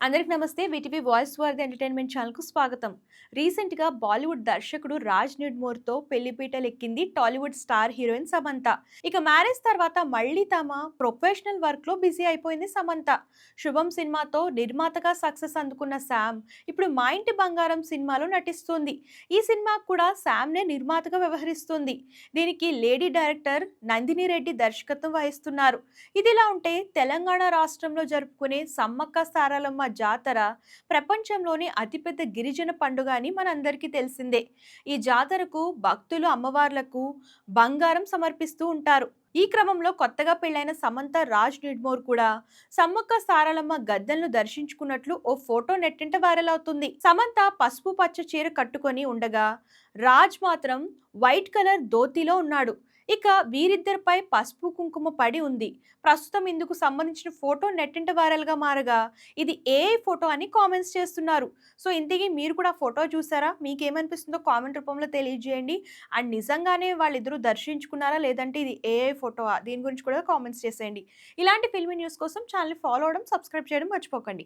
అందరికి నమస్తే. VTV voice worthy entertainment ఛానల్కు స్వాగతం. రీసెంట్గా బాలీవుడ్ దర్శకుడు రాజ్ నిడ్మోర్తో పెళ్లిపీటలెక్కింది టాలీవుడ్ స్టార్ హీరోయిన్ సమంత. ఇక మ్యారేజ్ తర్వాత మళ్ళీ తమ ప్రొఫెషనల్ వర్క్లో బిజీ అయిపోయింది సమంత. శుభం సినిమాతో నిర్మాతగా సక్సెస్ అందుకున్న శామ్ ఇప్పుడు మా ఇంటి బంగారం సినిమాలో నటిస్తుంది. ఈ సినిమాకు కూడా శామ్నే నిర్మాతగా వ్యవహరిస్తుంది. దీనికి లేడీ డైరెక్టర్ నందిని రెడ్డి దర్శకత్వం వహిస్తున్నారు. ఇదిలా ఉంటే తెలంగాణ రాష్ట్రంలో జరుపుకునే సమ్మక్క సారలమ్మ జాతర ప్రపంచంలోని అతిపెద్ద గిరిజన పండుగ అని మనందరికీ తెలిసిందే. ఈ జాతరకు భక్తులు అమ్మవార్లకు బంగారం సమర్పిస్తూ ఉంటారు. ఈ క్రమంలో కొత్తగా పెళ్లైన సమంత రాజ్ నిడ్మోర్ కూడా సమ్మక్క సారలమ్మ గద్దెలను దర్శించుకున్నట్లు ఓ ఫోటో నెట్టింట వైరల్ అవుతుంది. సమంత పసుపు పచ్చ చీర కట్టుకొని ఉండగా రాజ్ మాత్రం వైట్ కలర్ ధోతిలో ఉన్నాడు. ఇక వీరిద్దరిపై పసుపు కుంకుమ పడి ఉంది. ప్రస్తుతం ఇందుకు సంబంధించిన ఫోటో నెట్టింట వైరల్ గా మారగా ఇది ఏఐ ఫోటో అని కామెంట్స్ చేస్తున్నారు. సో ఇంతకీ మీరు కూడా ఫోటో చూసారా? మీకేమనిపిస్తుందో కామెంట్ రూపంలో తెలియజేయండి. అండ్ నిజంగానే వాళ్ళిద్దరూ దర్శించుకున్నారా లేదంటే ఇది ఏఐ ఫోటోవా? దీని గురించి కూడా కామెంట్స్ చేసేయండి. ఇలాంటి ఫిల్మీ న్యూస్ కోసం ఛానల్ ఫాలో అవడం, సబ్స్క్రైబ్ చేయడం మర్చిపోకండి.